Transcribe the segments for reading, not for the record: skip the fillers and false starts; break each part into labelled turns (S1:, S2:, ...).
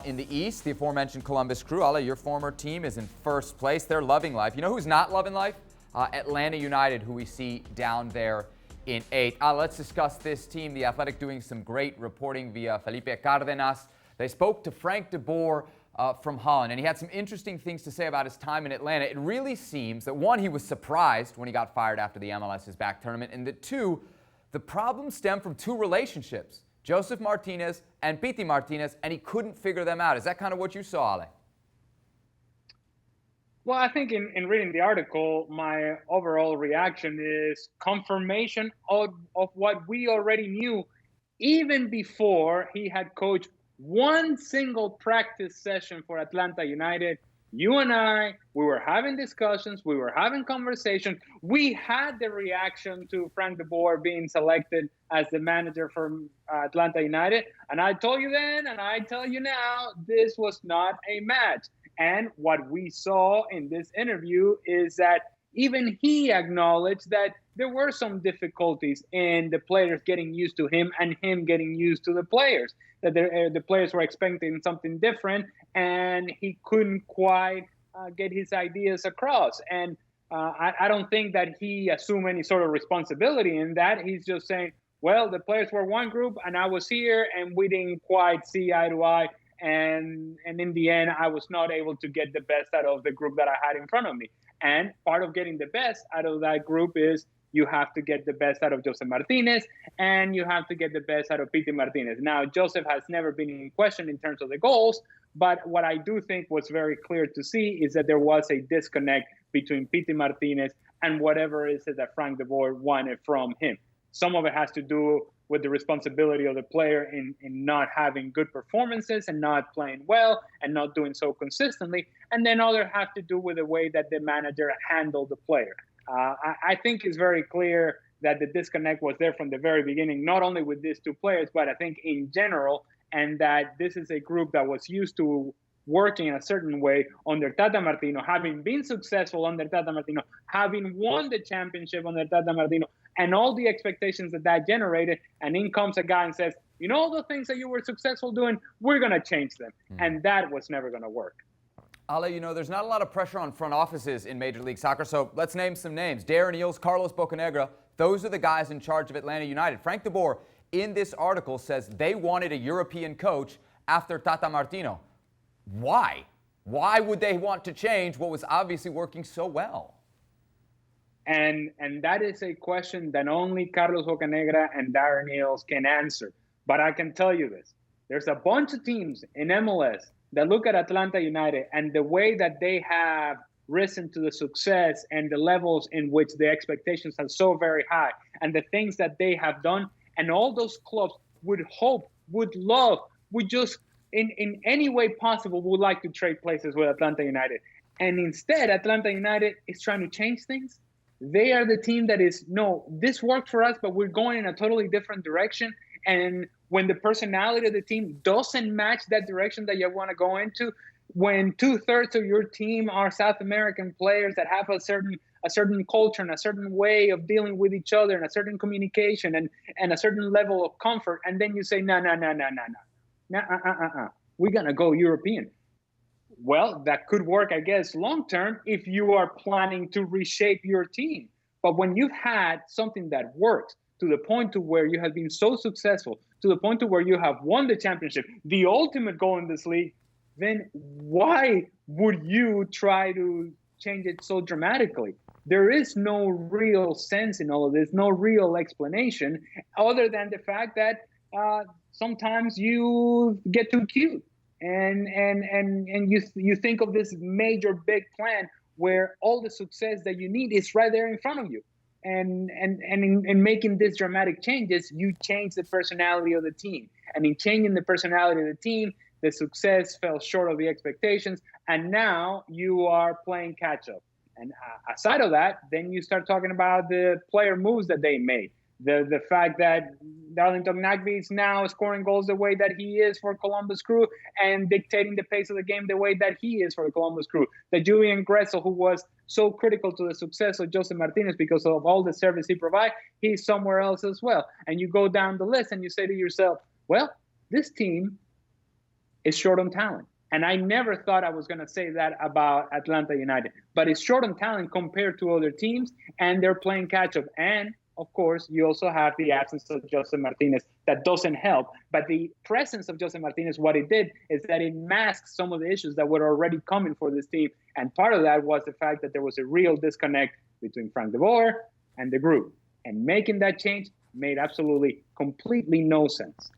S1: In the East, the aforementioned Columbus Crew, Ale, your former team is in first place. They're loving life. You know who's not loving life? Atlanta United, who we see down there in 8th. Let's discuss this team. The Athletic doing some great reporting via Felipe Cárdenas. They spoke to Frank de Boer from Holland, and he had some interesting things to say about his time in Atlanta. It really seems that, one, he was surprised when he got fired after the MLS is Back tournament, and that, two, the problem stemmed from two relationships, Josef Martinez and Pity Martinez, and he couldn't figure them out. Is that kind of what you saw, Ale?
S2: Well, I think in reading the article, my overall reaction is confirmation of what we already knew even before he had coached one single practice session for Atlanta United. You and I, we were having discussions, we were having conversations. We had the reaction to Frank de Boer being selected as the manager for Atlanta United. And I told you then, and I tell you now, this was not a match. And what we saw in this interview is that even he acknowledged that there were some difficulties in the players getting used to him and him getting used to the players, that the players were expecting something different and he couldn't quite get his ideas across. And I don't think that he assumed any sort of responsibility in that. He's just saying, well, the players were one group and I was here and we didn't quite see eye to eye. And in the end, I was not able to get the best out of the group that I had in front of me. And part of getting the best out of that group is you have to get the best out of Josef Martinez and you have to get the best out of Pity Martinez. Now, Josef has never been in question in terms of the goals, but what I do think was very clear to see is that there was a disconnect between Pity Martinez and whatever it is that Frank de Boer wanted from him. Some of it has to do with the responsibility of the player in not having good performances and not playing well and not doing so consistently. And then other have to do with the way that the manager handled the player. I think it's very clear that the disconnect was there from the very beginning, not only with these two players, but I think in general, and that this is a group that was used to working in a certain way under Tata Martino, having been successful under Tata Martino, having won the championship under Tata Martino, and all the expectations that generated. And in comes a guy and says, you know, all the things that you were successful doing, we're going to change them. And that was never going to work.
S1: Ale, you know, there's not a lot of pressure on front offices in Major League Soccer, so let's name some names. Darren Eales, Carlos Bocanegra, those are the guys in charge of Atlanta United. Frank de Boer, in this article, says they wanted a European coach after Tata Martino. Why? Why would they want to change what was obviously working so well?
S2: And that is a question that only Carlos Bocanegra and Darren Eales can answer. But I can tell you this. There's a bunch of teams in MLS that look at Atlanta United and the way that they have risen to the success and the levels in which the expectations are so very high and the things that they have done. And all those clubs would hope, would love, would just in any way possible would like to trade places with Atlanta United. And instead, Atlanta United is trying to change things. They are the team that is, no, this worked for us, but we're going in a totally different direction. And when the personality of the team doesn't match that direction that you want to go into, when 2/3 of your team are South American players that have a certain culture and a certain way of dealing with each other and a certain communication and a certain level of comfort, and then you say, no, we're going to go European. Well, that could work, I guess, long-term if you are planning to reshape your team. But when you've had something that works to the point to where you have been so successful, to the point to where you have won the championship, the ultimate goal in this league, then why would you try to change it so dramatically? There is no real sense in all of this, no real explanation, other than the fact that sometimes you get too cute. And you think of this major big plan where all the success that you need is right there in front of you. And in making these dramatic changes, you change the personality of the team. And in changing the personality of the team, the success fell short of the expectations. And now you are playing catch up. And aside of that, then you start talking about the player moves that they made. The fact that Darlington Nagbe is now scoring goals the way that he is for Columbus Crew and dictating the pace of the game the way that he is for the Columbus Crew. That Julian Gressel, who was so critical to the success of Josef Martinez because of all the service he provides, he's somewhere else as well. And you go down the list and you say to yourself, well, this team is short on talent. And I never thought I was going to say that about Atlanta United. But it's short on talent compared to other teams, and they're playing catch-up. And, of course, you also have the absence of Jose Martinez. That doesn't help. But the presence of Jose Martinez, what it did is that it masked some of the issues that were already coming for this team. And part of that was the fact that there was a real disconnect between Frank de Boer and the group. And making that change made absolutely, completely no sense.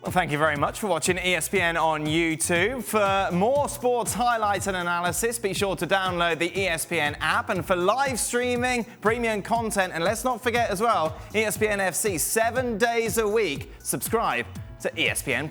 S3: Well, thank you very much for watching ESPN on YouTube. For more sports highlights and analysis, be sure to download the ESPN app. And for live streaming, premium content, and let's not forget as well, ESPN FC 7 days a week. Subscribe to ESPN+.